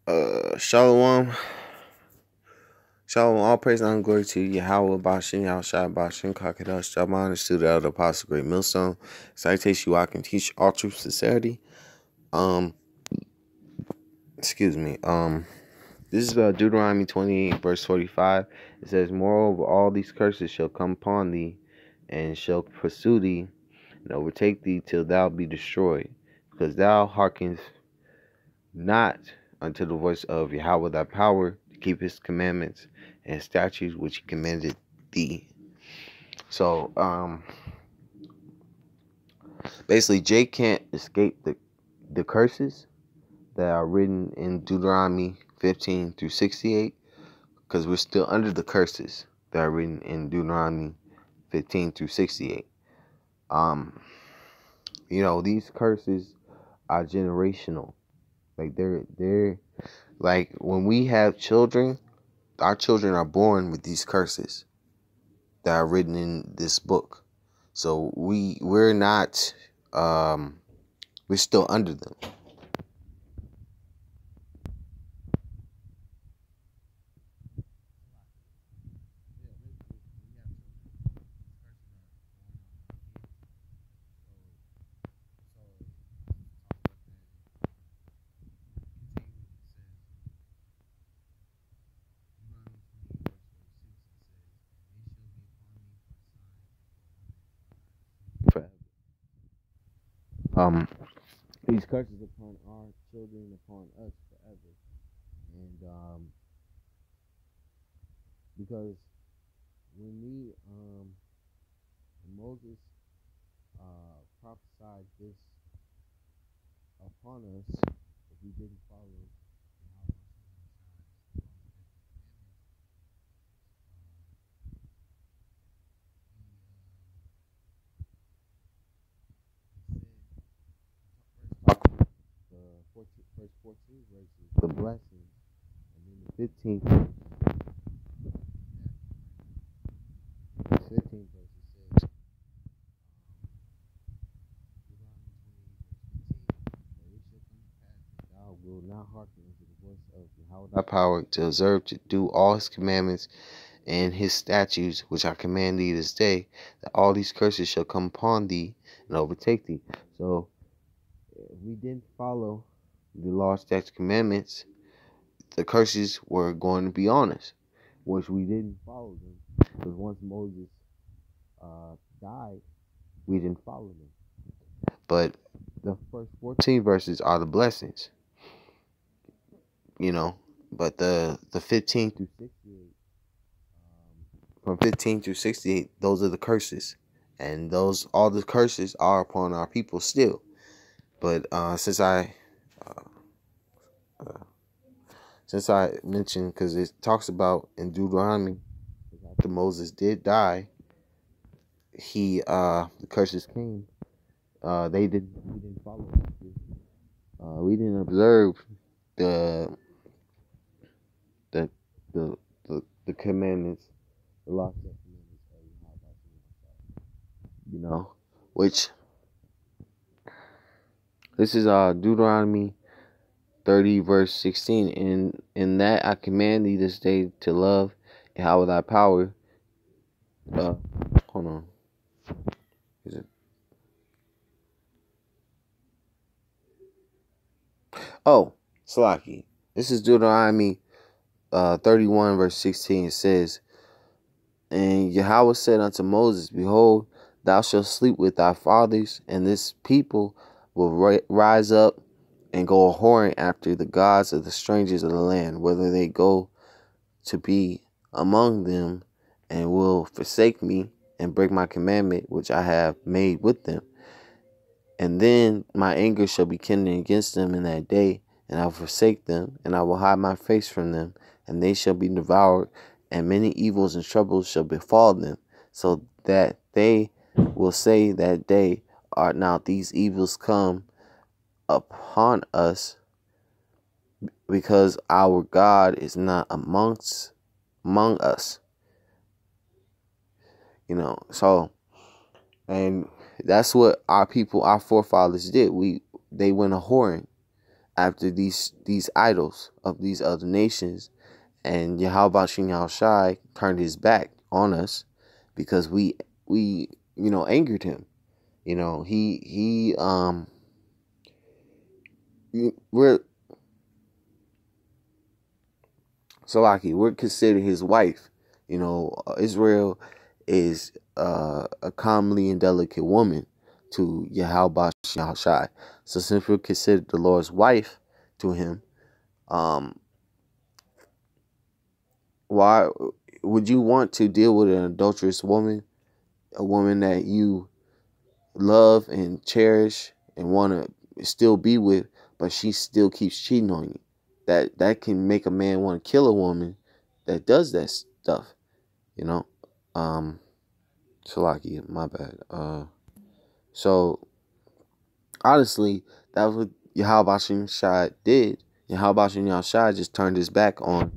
Shalom. Shalom, all praise and glory to Yahweh, Bashin, Yahushua, Bashin, Kakadash, Jaban, the student of the Apostle Great Millstone. Citation, I can teach all truth, sincerity. Excuse me. This is Deuteronomy 28, verse 45. It says, "Moreover, all these curses shall come upon thee, and shall pursue thee, and overtake thee till thou be destroyed, because thou hearkenest not unto the voice of Yahweh thy power, to keep his commandments and statutes which he commanded thee." So basically Jake can't escape the curses that are written in Deuteronomy 15 through 68, because we're still under the curses that are written in Deuteronomy 15 through 68. These curses are generational. Like they're like, when we have children, our children are born with these curses that are written in this book. So we're not we're still under them. These curses upon our children, upon us forever. And because when Moses prophesied this upon us, if we didn't follow first 14 verses, the blessings, and then the 15th verse says, "Thou wilt not hearken unto the voice of Yahweh thy power, to observe to do all his commandments and his statutes, which I command thee this day, that all these curses shall come upon thee and overtake thee." So if we didn't follow the law, statutes, commandments, the curses were going to be on us, which we didn't follow them. Because once Moses died, we didn't follow them. But the first 14 verses are the blessings, But the 15 through 68, from 15 through 68, those are the curses, and all the curses are upon our people still. But since I mentioned, because it talks about in Deuteronomy, after Moses did die, the curses came. We didn't follow after. We didn't observe the commandments, the law, commandments, which this is Deuteronomy 30 verse 16. In that I command thee this day to love Yahweh thy power. Hold on. Is it? Oh, Slaki. This is Deuteronomy 31 verse 16. It says, "And Yahweh said unto Moses, Behold, thou shalt sleep with thy fathers, and this people will rise up and go a whoring after the gods of the strangers of the land, whether they go to be among them, and will forsake me and break my commandment which I have made with them. And then my anger shall be kindled against them in that day, and I will forsake them, and I will hide my face from them, and they shall be devoured, and many evils and troubles shall befall them, so that they will say that day, Art not these evils come upon us, because our God is not among us." So, and that's what our forefathers did. They went a whoring after these idols of these other nations, and Yahweh Shem Yahushai turned his back on us because we angered him. We're we're considered his wife. Israel is a comely and delicate woman to Yahweh Yahushai. So since we're considered the Lord's wife to him, why would you want to deal with an adulterous woman, a woman that you love and cherish and want to still be with, but she still keeps cheating on you? That can make a man want to kill a woman that does that stuff. Salaki, my bad. So honestly, that was what Yahweh Shem Shai did. Yahweh Shem Shai just turned his back on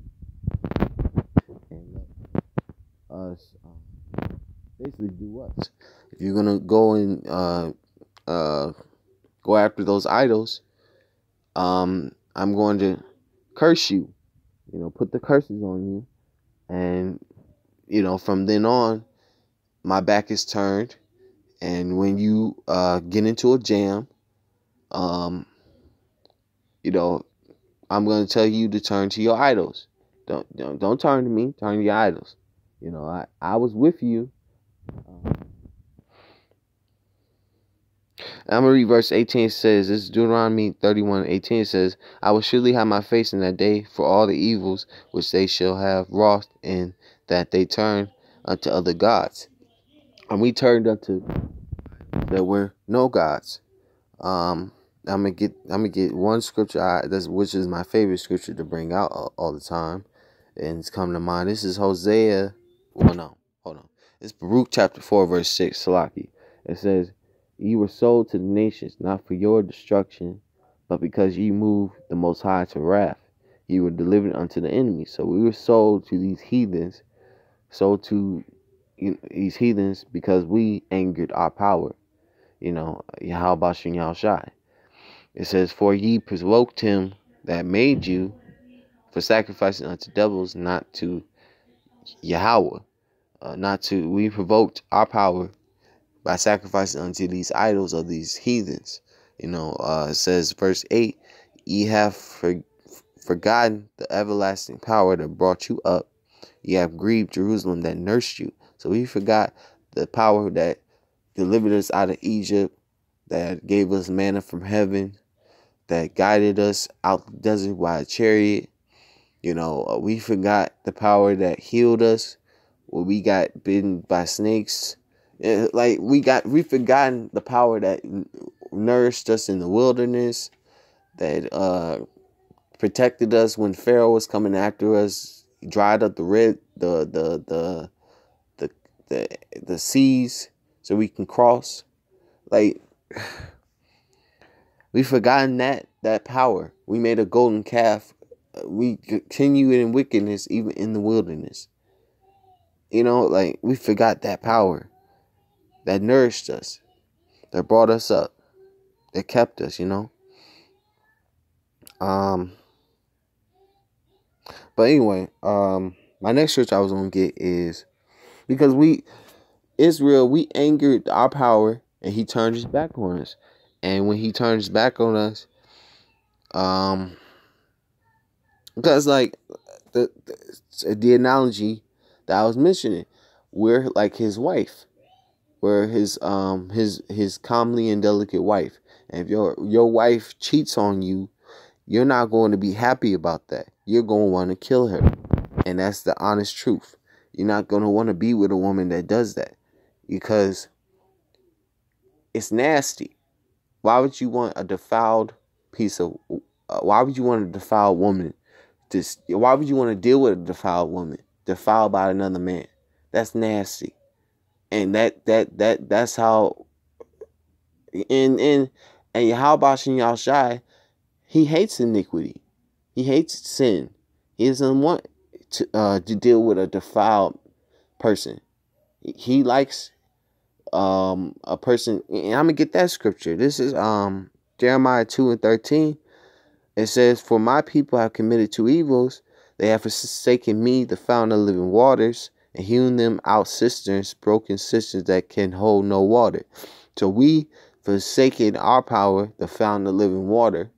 and let us basically do what? If you're gonna go and go after those idols, I'm going to curse you. Put the curses on you, and from then on, my back is turned. And when you get into a jam, I'm going to tell you to turn to your idols. Don't turn to me. Turn to your idols. I was with you. I'm going to read verse 18. It says, this is Deuteronomy 31:18. It says, I will surely have my face in that day for all the evils which they shall have wrought, in that they turn unto other gods. And we turned unto there were no gods. I'm gonna get one scripture which is my favorite scripture to bring out all the time, and it's come to mind. This is Hosea. Well, no, hold on. It's Baruch chapter 4 verse 6. Salaki. It says, "Ye were sold to the nations, not for your destruction, but because ye moved the Most High to wrath. Ye were delivered unto the enemy." So we were sold to these heathens, these heathens because we angered our power. Yahweh Shem Yahushai. It says, "For ye provoked him that made you for sacrificing unto devils, not to Yahweh." We provoked our power by sacrificing unto these idols of these heathens. It says, verse 8, "Ye have forgotten the everlasting power that brought you up. Ye have grieved Jerusalem that nursed you." So we forgot the power that delivered us out of Egypt, that gave us manna from heaven, that guided us out the desert by a chariot. We forgot the power that healed us when we got bitten by snakes. We forgotten the power that nourished us in the wilderness, that protected us when Pharaoh was coming after us, dried up the seas so we can cross. We've forgotten that power. We made a golden calf. We continue in wickedness even in the wilderness. We forgot that power that nourished us, that brought us up, that kept us, But anyway, my next scripture I was gonna get is because Israel, we angered our power, and he turned his back on us. And when he turned his back on us, because the analogy that I was mentioning, we're like his wife. We're his comely and delicate wife. And if your wife cheats on you, you're not going to be happy about that. You're going to want to kill her. And that's the honest truth. You're not going to want to be with a woman that does that, because it's nasty. Why would you want a defiled why would you want a defiled woman? Why would you want to deal with a defiled woman, defiled by another man? That's nasty. And that's how. And Yahweh Shem Yahushai, he hates iniquity. He hates sin. He doesn't want to deal with a defiled person. He likes a person, and I'm gonna get that scripture. This is Jeremiah 2:13. It says, "For my people have committed two evils. They have forsaken me, the fountain of living waters, and hewn them out cisterns, broken cisterns that can hold no water." So we forsaken our power, the fountain of living water,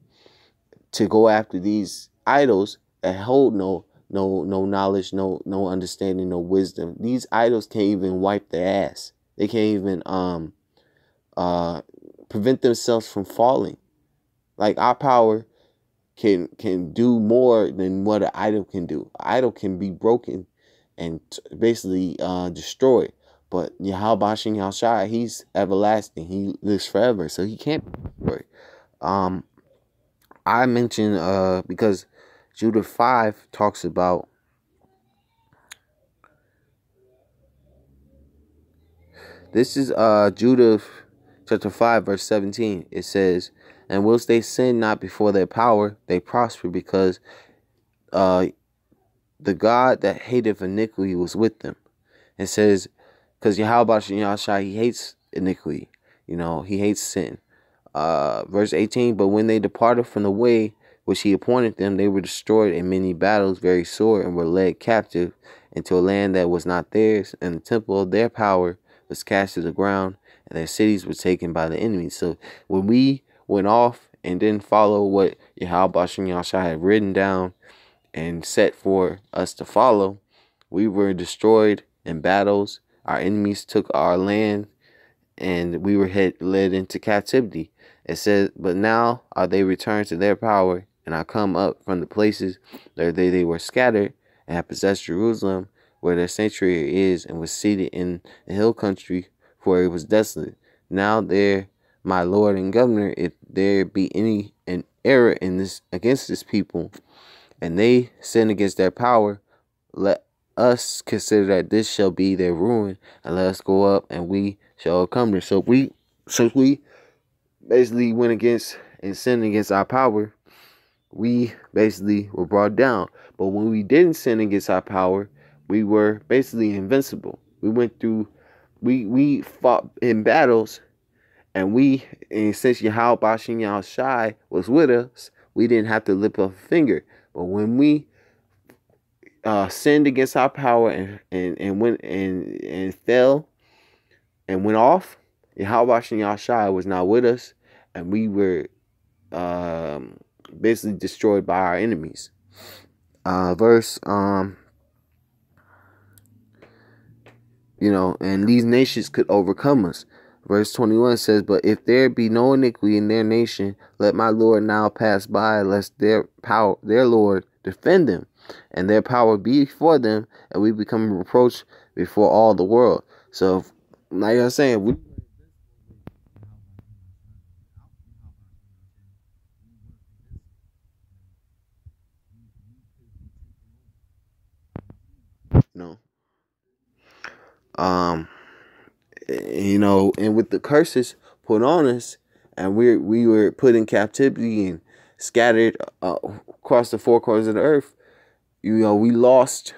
to go after these idols that hold no knowledge, no understanding, no wisdom. These idols can't even wipe their ass. They can't even uh prevent themselves from falling. Like our power can do more than what an idol can do. An idol can be broken and basically destroyed. But Yahweh Shem Yahshai, he's everlasting. He lives forever, so he can't be destroyed. I mentioned because Judah 5 talks about this is Judah chapter 5 verse 17. It says, "And whilst they sin not before their power, they prosper, because the God that hateth iniquity was with them." It says, because Yahweh Shem Yahshai, he hates iniquity. He hates sin. Verse 18, "But when they departed from the way which he appointed them, they were destroyed in many battles, very sore, and were led captive into a land that was not theirs, and the temple of their power was cast to the ground, and their cities were taken by the enemy." So when we went off and didn't follow what Yahweh Shem Yahshai had written down and set for us to follow, we were destroyed in battles. Our enemies took our land, and we were led into captivity. It says, "But now are they returned to their power, and are come up from the places where they were scattered, and have possessed Jerusalem, where their sanctuary is, and was seated in the hill country, for it was desolate. Now there, my Lord and Governor, if there be any an error in this against this people, and they sin against their power, let us consider that this shall be their ruin, and let us go up, and we shall overcome them." So we basically went against and sinned against our power. We basically were brought down. But when we didn't sin against our power, we were basically invincible. We fought in battles, and since Yahweh Shem Yahshai was with us, we didn't have to lift up a finger. But when we sinned against our power and went and fell and went off, Yahweh Shem Yahshai was not with us, and we were basically destroyed by our enemies. And these nations could overcome us. Verse 21 says, "But if there be no iniquity in their nation, let my Lord now pass by, lest their Lord defend them, and their power be before them, and we become a reproach before all the world." So, like I was saying, know, um, and with the curses put on us, and we were put in captivity and scattered across the four corners of the earth, we lost.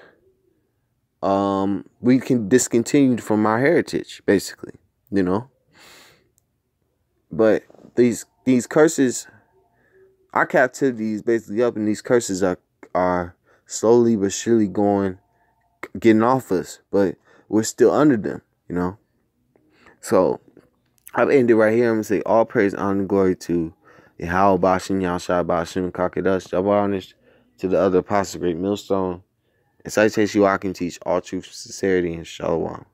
We can discontinued from our heritage, basically, But these curses, our captivity is basically up, and these curses are slowly but surely getting off us, but we're still under them, So I've ended right here. I'm gonna say all praise, honor, and glory to Yahweh Bashin, Yahshai Bashim, Kakadas, Jabbarnish, to the other apostle, Great Millstone, and citation you I can teach all truth, sincerity, and shalom.